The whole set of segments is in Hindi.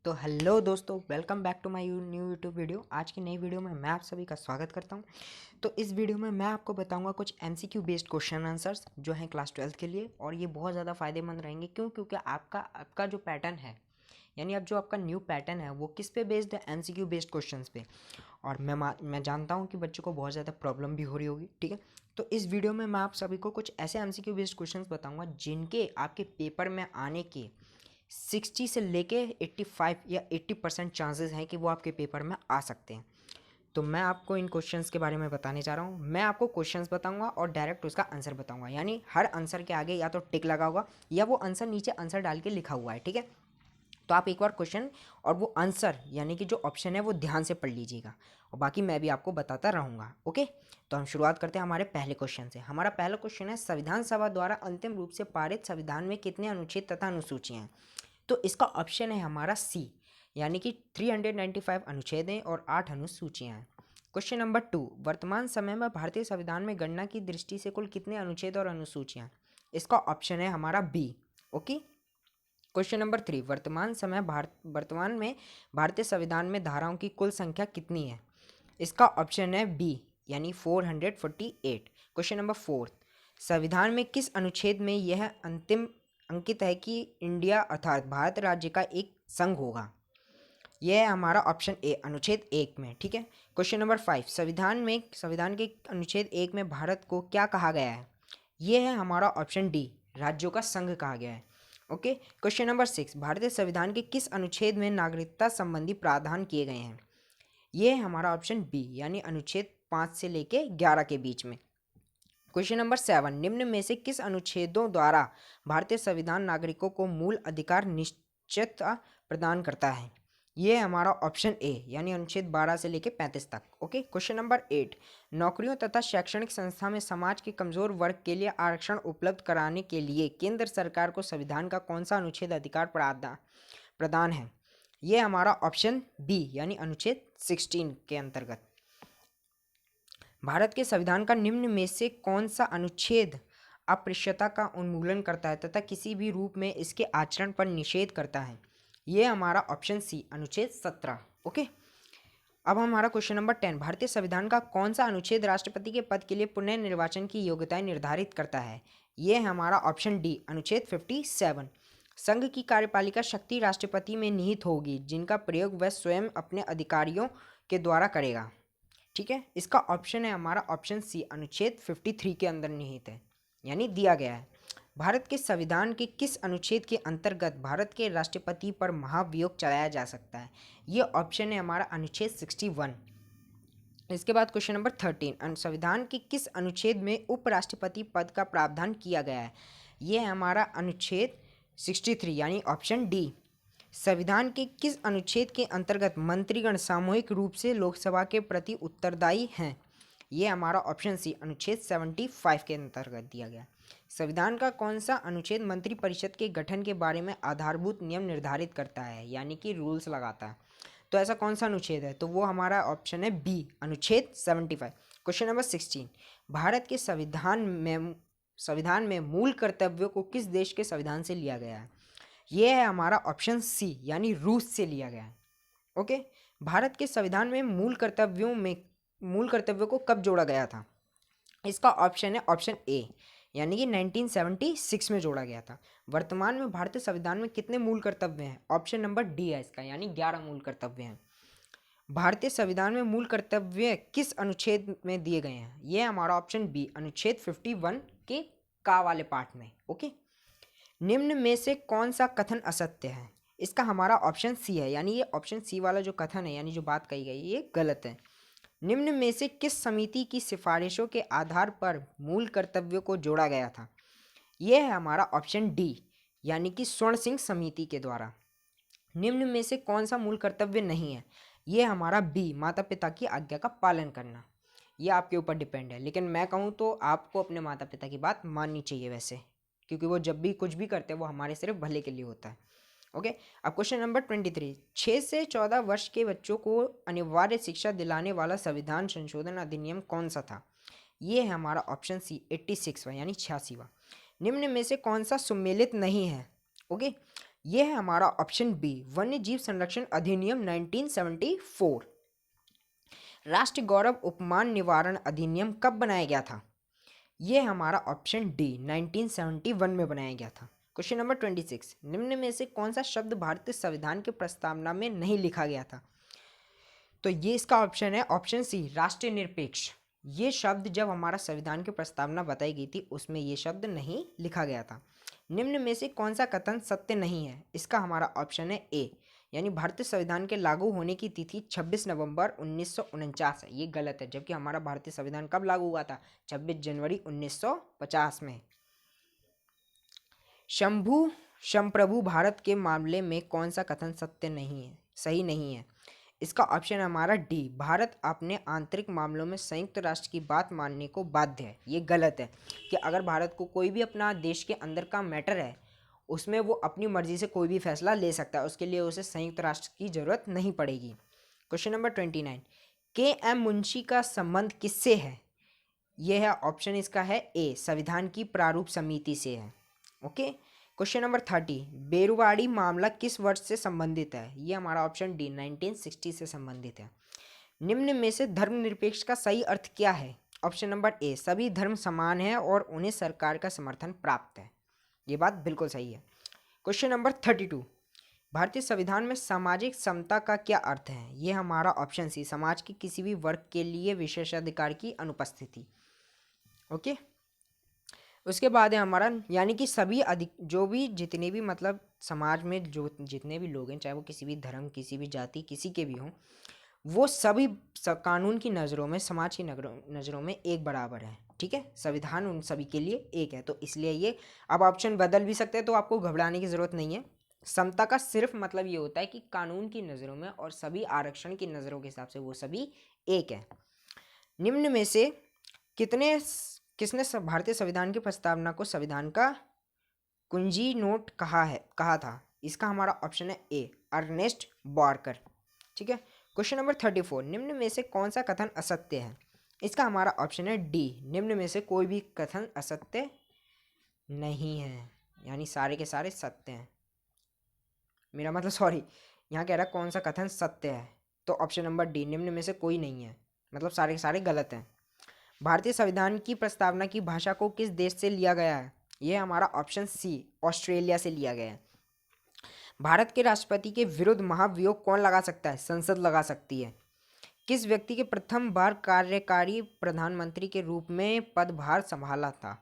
तो हेलो दोस्तों, welcome back to my new YouTube video. आज की नई वीडियो में मैं आप सभी का स्वागत करता हूं। तो इस वीडियो में मैं आपको बताऊंगा कुछ एमसीक्यू बेस्ड क्वेश्चन आंसर्स जो हैं क्लास 12th के लिए, और ये बहुत ज़्यादा फ़ायदेमंद रहेंगे। क्योंकि आपका जो पैटर्न है, यानी अब जो आपका न्यू पैटर्न है वो किस पे बेस्ड है? एमसीक्यू बेस्ड क्वेश्चंस पे। और मैं जानता हूँ कि बच्चों को बहुत ज़्यादा प्रॉब्लम भी हो रही होगी, ठीक है। तो इस वीडियो में मैं आप सभी को कुछ ऐसे एमसीक्यू बेस्ड क्वेश्चंस बताऊँगा जिनके आपके पेपर में आने के 60 से लेके 85 या 80% चांसेस हैं कि वो आपके पेपर में आ सकते हैं। तो मैं आपको इन क्वेश्चंस के बारे में बताने जा रहा हूँ। मैं आपको क्वेश्चंस बताऊंगा और डायरेक्ट उसका आंसर बताऊंगा, यानी हर आंसर के आगे या तो टिक लगा होगा या वो आंसर नीचे आंसर डाल के लिखा हुआ है, ठीक है। तो आप एक बार क्वेश्चन और वो आंसर यानी कि जो ऑप्शन है वो ध्यान से पढ़ लीजिएगा, और बाकी मैं भी आपको बताता रहूँगा। ओके, तो हम शुरुआत करते हैं हमारे पहले क्वेश्चन से। हमारा पहला क्वेश्चन है, संविधान सभा द्वारा अंतिम रूप से पारित संविधान में कितने अनुच्छेद तथा अनुसूचियाँ हैं? तो इसका ऑप्शन है हमारा सी, यानी कि 395 अनुच्छेद हैं और 8 अनुसूचियां हैं। क्वेश्चन नंबर 2, वर्तमान समय में भारतीय संविधान में गणना की दृष्टि से कुल कितने अनुच्छेद और अनुसूचियां? इसका ऑप्शन है हमारा बी। ओके। क्वेश्चन नंबर 3, वर्तमान में भारतीय संविधान में धाराओं की कुल संख्या कितनी है? इसका ऑप्शन है बी, यानी 448। क्वेश्चन नंबर 4, संविधान में किस अनुच्छेद में यह अंतिम अंकित है कि इंडिया अर्थात भारत राज्य का एक संघ होगा? यह है हमारा ऑप्शन ए, अनुच्छेद 1 में, ठीक है। क्वेश्चन नंबर 5, संविधान के अनुच्छेद 1 में भारत को क्या कहा गया है? यह है हमारा ऑप्शन डी, राज्यों का संघ कहा गया है। ओके। क्वेश्चन नंबर 6, भारतीय संविधान के किस अनुच्छेद में नागरिकता संबंधी प्रावधान किए गए हैं? ये है हमारा ऑप्शन बी, यानी अनुच्छेद 5 से लेके 11 के बीच में। क्वेश्चन नंबर 7, निम्न में से किस अनुच्छेदों द्वारा भारतीय संविधान नागरिकों को मूल अधिकार निश्चितता प्रदान करता है? ये है हमारा ऑप्शन ए, यानी अनुच्छेद 12 से लेके 35 तक। ओके। क्वेश्चन नंबर 8, नौकरियों तथा शैक्षणिक संस्था में समाज के कमजोर वर्ग के लिए आरक्षण उपलब्ध कराने के लिए केंद्र सरकार को संविधान का कौन सा अनुच्छेद अधिकार प्रदान है? ये हमारा ऑप्शन बी, यानी अनुच्छेद 16 के अंतर्गत। भारत के संविधान का निम्न में से कौन सा अनुच्छेद अस्पृश्यता का उन्मूलन करता है तथा किसी भी रूप में इसके आचरण पर निषेध करता है? ये हमारा ऑप्शन सी, अनुच्छेद 17। ओके। अब हमारा क्वेश्चन नंबर 10, भारतीय संविधान का कौन सा अनुच्छेद राष्ट्रपति के पद के लिए पुनः निर्वाचन की योग्यताएं निर्धारित करता है? ये है हमारा ऑप्शन डी, अनुच्छेद 57। संघ की कार्यपालिका शक्ति राष्ट्रपति में निहित होगी जिनका प्रयोग वह स्वयं अपने अधिकारियों के द्वारा करेगा, ठीक है। इसका ऑप्शन है हमारा ऑप्शन सी, अनुच्छेद 53 के अंदर निहित है, यानी दिया गया है। भारत के संविधान के किस अनुच्छेद के अंतर्गत भारत के राष्ट्रपति पर महाभियोग चलाया जा सकता है? ये ऑप्शन है हमारा अनुच्छेद 61। इसके बाद क्वेश्चन नंबर 13, संविधान के किस अनुच्छेद में उपराष्ट्रपति पद का प्रावधान किया गया है? ये है हमारा अनुच्छेद 63, यानी ऑप्शन डी। संविधान के किस अनुच्छेद के अंतर्गत मंत्रीगण सामूहिक रूप से लोकसभा के प्रति उत्तरदायी हैं? ये हमारा ऑप्शन सी, अनुच्छेद 75 के अंतर्गत दिया गया। संविधान का कौन सा अनुच्छेद मंत्रिपरिषद के गठन के बारे में आधारभूत नियम निर्धारित करता है, यानी कि रूल्स लगाता है? तो ऐसा कौन सा अनुच्छेद है? तो वो हमारा ऑप्शन है बी, अनुच्छेद 75। क्वेश्चन नंबर 16, भारत के संविधान में मूल कर्तव्यों को किस देश के संविधान से लिया गया है? ये है हमारा ऑप्शन सी, यानी रूस से लिया गया है। ओके। भारत के संविधान में मूल कर्तव्यों को कब जोड़ा गया था? इसका ऑप्शन है ऑप्शन ए, यानी कि 1976 में जोड़ा गया था। वर्तमान में भारतीय संविधान में कितने मूल कर्तव्य हैं? ऑप्शन नंबर डी है इसका, यानी 11 मूल कर्तव्य हैं। भारतीय संविधान में मूल कर्तव्य किस अनुच्छेद में दिए गए हैं? ये हमारा ऑप्शन बी, अनुच्छेद 51 के का वाले पार्ट में। ओके। निम्न में से कौन सा कथन असत्य है? इसका हमारा ऑप्शन सी है, यानी ये ऑप्शन सी वाला जो कथन है, यानी जो बात कही गई, ये गलत है। निम्न में से किस समिति की सिफारिशों के आधार पर मूल कर्तव्यों को जोड़ा गया था? यह है हमारा ऑप्शन डी, यानी कि स्वर्ण सिंह समिति के द्वारा। निम्न में से कौन सा मूल कर्तव्य नहीं है? यह हमारा बी, माता पिता की आज्ञा का पालन करना। यह आपके ऊपर डिपेंड है, लेकिन मैं कहूँ तो आपको अपने माता पिता की बात माननी चाहिए वैसे, क्योंकि वो जब भी कुछ भी करते हैं वो हमारे सिर्फ भले के लिए होता है। ओके। अब क्वेश्चन नंबर 23, 6 से 14 वर्ष के बच्चों को अनिवार्य शिक्षा दिलाने वाला संविधान संशोधन अधिनियम कौन सा था? ये है हमारा ऑप्शन सी, 86वां, यानी 86वां। निम्न में से कौन सा सुमेलित नहीं है? ओके। ये है हमारा ऑप्शन बी, वन्य जीव संरक्षण अधिनियम 1974। राष्ट्रीय गौरव उपमान निवारण अधिनियम कब बनाया गया था? ये हमारा ऑप्शन डी, 1971 में बनाया गया था। क्वेश्चन नंबर 26, निम्न में से कौन सा शब्द भारतीय संविधान की प्रस्तावना में नहीं लिखा गया था? तो ये इसका ऑप्शन है ऑप्शन सी, राष्ट्रीय निरपेक्ष। ये शब्द जब हमारा संविधान की प्रस्तावना बताई गई थी उसमें ये शब्द नहीं लिखा गया था। निम्न में से कौन सा कथन सत्य नहीं है? इसका हमारा ऑप्शन है ए, यानी भारतीय संविधान के लागू होने की तिथि 26 नवंबर 1949 है। ये गलत है, जबकि हमारा भारतीय संविधान कब लागू हुआ था? 26 जनवरी 1950 में। शंभु संप्रभु भारत के मामले में कौन सा कथन सत्य नहीं है, सही नहीं है? इसका ऑप्शन है हमारा डी, भारत अपने आंतरिक मामलों में संयुक्त राष्ट्र की बात मानने को बाध्य है। ये गलत है कि अगर भारत को कोई भी अपना देश के अंदर का मैटर है उसमें वो अपनी मर्जी से कोई भी फैसला ले सकता है, उसके लिए उसे संयुक्त राष्ट्र की जरूरत नहीं पड़ेगी। क्वेश्चन नंबर 29, के एम मुंशी का संबंध किससे है? यह है ऑप्शन इसका है ए, संविधान की प्रारूप समिति से है। ओके। क्वेश्चन नंबर 30, बेरुवाड़ी मामला किस वर्ष से संबंधित है? ये हमारा ऑप्शन डी, 1960 से संबंधित है। निम्न में से धर्मनिरपेक्ष का सही अर्थ क्या है? ऑप्शन नंबर ए, सभी धर्म समान है और उन्हें सरकार का समर्थन प्राप्त है। ये बात बिल्कुल सही है। क्वेश्चन नंबर 32, भारतीय संविधान में सामाजिक समता का क्या अर्थ है? ये हमारा ऑप्शन सी, समाज के किसी भी वर्ग के लिए विशेषाधिकार की अनुपस्थिति। ओके। उसके बाद है हमारा, यानी कि सभी जो भी जितने भी मतलब समाज में जो जितने भी लोग हैं, चाहे वो किसी भी धर्म, किसी भी जाति, किसी के भी हों, वो सभी कानून की नज़रों में, समाज की नज़रों में एक बराबर है। ठीक है, संविधान उन सभी के लिए एक है। तो इसलिए ये अब ऑप्शन बदल भी सकते हैं, तो आपको घबराने की ज़रूरत नहीं है। समता का सिर्फ मतलब ये होता है कि कानून की नज़रों में और सभी आरक्षण की नज़रों के हिसाब से वो सभी एक है। निम्न में से किसने भारतीय संविधान की प्रस्तावना को संविधान का कुंजी नोट कहा था? इसका हमारा ऑप्शन है ए, अर्नेस्ट बॉर्कर। ठीक है। क्वेश्चन नंबर 34, निम्न में से कौन सा कथन असत्य है? इसका हमारा ऑप्शन है डी, निम्न में से कोई भी कथन असत्य नहीं है, यानी सारे के सारे सत्य हैं। मेरा मतलब सॉरी, यहाँ कह रहा कौन सा कथन सत्य है, तो ऑप्शन नंबर डी, निम्न में से कोई नहीं है, मतलब सारे के सारे गलत हैं। भारतीय संविधान की प्रस्तावना की भाषा को किस देश से लिया गया है? यह हमारा ऑप्शन सी, ऑस्ट्रेलिया से लिया गया है। भारत के राष्ट्रपति के विरुद्ध महाभियोग कौन लगा सकता है? संसद लगा सकती है। किस व्यक्ति के प्रथम बार कार्यकारी प्रधानमंत्री के रूप में पदभार संभाला था?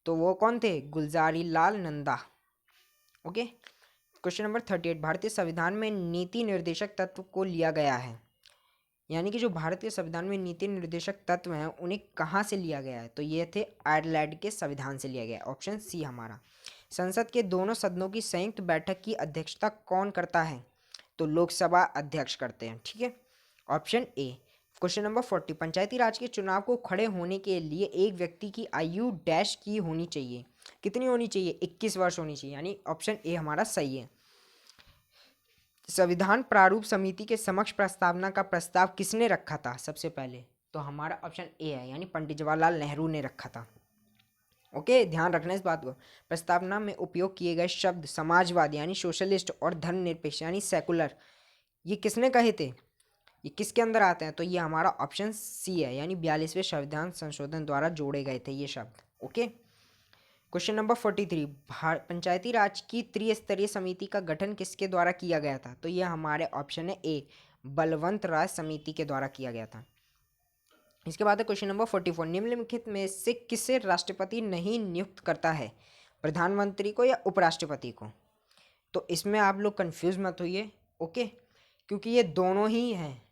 तो वो कौन थे? Gulzari Lal Nanda. Okay. Question number 38, भारतीय संविधान में नीति निर्देशक तत्व को लिया गया है, यानी कि जो भारतीय संविधान में नीति निर्देशक तत्व हैं उन्हें कहाँ से लिया गया है? तो ये थे आयरलैंड के संविधान से लिया गया है, ऑप्शन सी हमारा। संसद के दोनों सदनों की संयुक्त बैठक की अध्यक्षता कौन करता है? तो लोकसभा अध्यक्ष करते हैं। ठीक है, ऑप्शन ए। क्वेश्चन नंबर 40, पंचायती राज के चुनाव को खड़े होने के लिए एक व्यक्ति की आयु डैश की होनी चाहिए, कितनी होनी चाहिए? 21 वर्ष होनी चाहिए, यानी ऑप्शन ए हमारा सही है। संविधान प्रारूप समिति के समक्ष प्रस्तावना का प्रस्ताव किसने रखा था सबसे पहले? तो हमारा ऑप्शन ए है, यानी पंडित जवाहरलाल नेहरू ने रखा था। ओके, ध्यान रखना इस बात को। प्रस्तावना में उपयोग किए गए शब्द समाजवाद यानी सोशलिस्ट और धर्मनिरपेक्ष यानी सेकुलर, ये किसने कहे थे? ये किसके अंदर आते हैं? तो ये हमारा ऑप्शन सी है, यानी 42वें संविधान संशोधन द्वारा जोड़े गए थे ये शब्द। ओके। क्वेश्चन नंबर 43, पंचायती राज की त्रिस्तरीय समिति का गठन किसके द्वारा किया गया था? तो यह हमारे ऑप्शन है ए, बलवंत राय समिति के द्वारा किया गया था। इसके बाद है क्वेश्चन नंबर 44, निम्नलिखित में से किसे राष्ट्रपति नहीं नियुक्त करता है? प्रधानमंत्री को या उपराष्ट्रपति को? तो इसमें आप लोग कंफ्यूज मत होइए। ओके, क्योंकि ये दोनों ही हैं।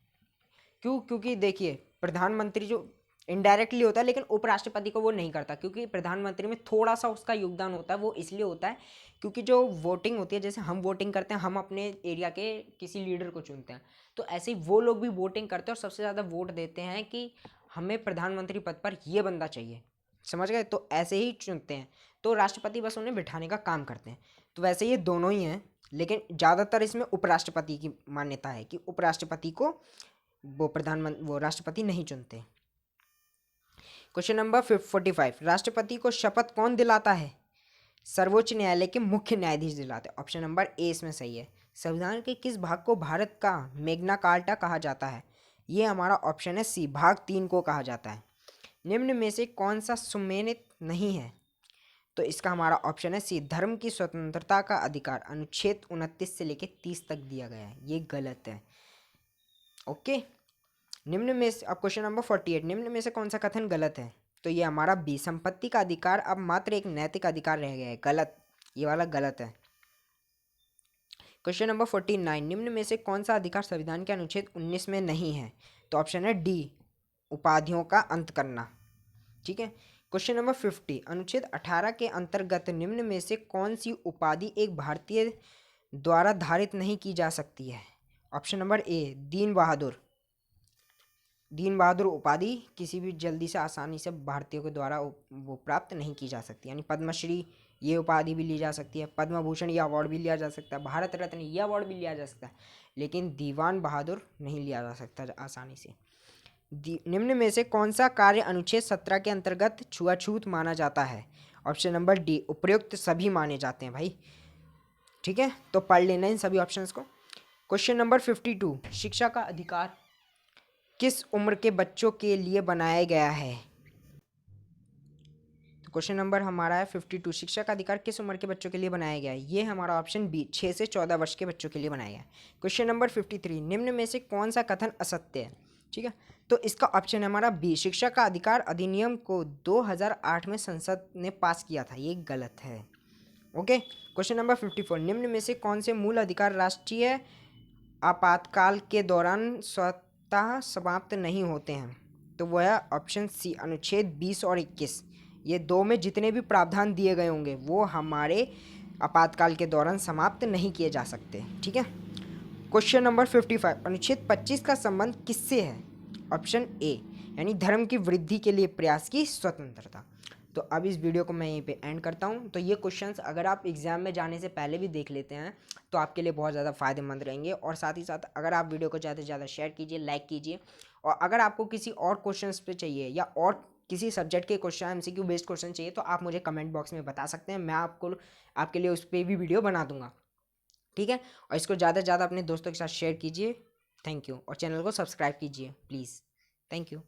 क्योंकि देखिए, प्रधानमंत्री जो इनडायरेक्टली होता है, लेकिन उपराष्ट्रपति को वो नहीं करता, क्योंकि प्रधानमंत्री में थोड़ा सा उसका योगदान होता है। वो इसलिए होता है क्योंकि जो वोटिंग होती है, जैसे हम वोटिंग करते हैं, हम अपने एरिया के किसी लीडर को चुनते हैं, तो ऐसे ही वो लोग भी वोटिंग करते हैं और सबसे ज़्यादा वोट देते हैं कि हमें प्रधानमंत्री पद पर ये बंदा चाहिए। समझ गए? तो ऐसे ही चुनते हैं, तो राष्ट्रपति बस उन्हें बिठाने का काम करते हैं। तो वैसे ये दोनों ही हैं, लेकिन ज़्यादातर इसमें उपराष्ट्रपति की मान्यता है कि उपराष्ट्रपति को वो राष्ट्रपति नहीं चुनते। क्वेश्चन नंबर 45, राष्ट्रपति को शपथ कौन दिलाता है? सर्वोच्च न्यायालय के मुख्य न्यायाधीश दिलाते हैं। ऑप्शन नंबर ए इसमें सही है। संविधान के किस भाग को भारत का मैग्ना कार्टा कहा जाता है? ये हमारा ऑप्शन है सी, भाग 3 को कहा जाता है। निम्न में से कौन सा सम्मानित नहीं है? तो इसका हमारा ऑप्शन है सी, धर्म की स्वतंत्रता का अधिकार अनुच्छेद 29 से लेकर 30 तक दिया गया है। ये गलत है। ओके, निम्न में से अब क्वेश्चन नंबर 48, निम्न में से कौन सा कथन गलत है? तो ये हमारा बी, संपत्ति का अधिकार अब मात्र एक नैतिक अधिकार रह गया है। गलत, ये वाला गलत है। क्वेश्चन नंबर 49, निम्न में से कौन सा अधिकार संविधान के अनुच्छेद 19 में नहीं है? तो ऑप्शन है डी, उपाधियों का अंत करना। ठीक है। क्वेश्चन नंबर 50, अनुच्छेद 18 के अंतर्गत निम्न में से कौन सी उपाधि एक भारतीय द्वारा धारित नहीं की जा सकती है? ऑप्शन नंबर ए, दीन बहादुर। दीन बहादुर उपाधि किसी भी जल्दी से आसानी से भारतीयों के द्वारा वो प्राप्त नहीं की जा सकती, यानी पद्मश्री ये उपाधि भी ली जा सकती है, पद्म भूषण ये अवार्ड भी लिया जा सकता है, भारत रत्न ये अवार्ड भी लिया जा सकता है, लेकिन दीवान बहादुर नहीं लिया जा सकता आसानी से। निम्न में से कौन सा कार्य अनुच्छेद 17 के अंतर्गत छुआछूत माना जाता है? ऑप्शन नंबर डी, उपयुक्त सभी माने जाते हैं भाई। ठीक है, तो पढ़ लेना इन सभी ऑप्शंस को। क्वेश्चन नंबर 52, शिक्षा का अधिकार किस उम्र के बच्चों के लिए बनाया गया है? तो क्वेश्चन नंबर हमारा है 52, शिक्षा का अधिकार किस उम्र के बच्चों के लिए बनाया गया है? ये हमारा ऑप्शन बी, 6 से 14 वर्ष के बच्चों के लिए बनाया गया है। क्वेश्चन नंबर 53, निम्न में से कौन सा कथन असत्य है? ठीक है, तो इसका ऑप्शन है हमारा बी, शिक्षा का अधिकार अधिनियम को 2008 में संसद ने पास किया था। ये गलत है। ओके, क्वेश्चन नंबर 54, निम्न में से कौन से मूल अधिकार राष्ट्रीय आपातकाल के दौरान स्वतः समाप्त नहीं होते हैं? तो वह है ऑप्शन सी, अनुच्छेद 20 और 21। ये दो में जितने भी प्रावधान दिए गए होंगे वो हमारे आपातकाल के दौरान समाप्त नहीं किए जा सकते। ठीक है। क्वेश्चन नंबर 55, अनुच्छेद 25 का संबंध किससे है? ऑप्शन ए, यानी धर्म की वृद्धि के लिए प्रयास की स्वतंत्रता। तो अब इस वीडियो को मैं यहीं पे एंड करता हूँ। तो ये क्वेश्चंस अगर आप एग्जाम में जाने से पहले भी देख लेते हैं तो आपके लिए बहुत ज़्यादा फायदेमंद रहेंगे। और साथ ही साथ अगर आप वीडियो को ज़्यादा से ज़्यादा शेयर कीजिए, लाइक कीजिए। और अगर आपको किसी और क्वेश्चंस पे चाहिए या और किसी सब्जेक्ट के क्वेश्चन MCQ बेस्ड क्वेश्चन चाहिए तो आप मुझे कमेंट बॉक्स में बता सकते हैं। मैं आपके लिए उस पर भी वीडियो बना दूंगा। ठीक है, और इसको ज़्यादा से ज़्यादा अपने दोस्तों के साथ शेयर कीजिए। थैंक यू, और चैनल को सब्सक्राइब कीजिए प्लीज़। Thank you.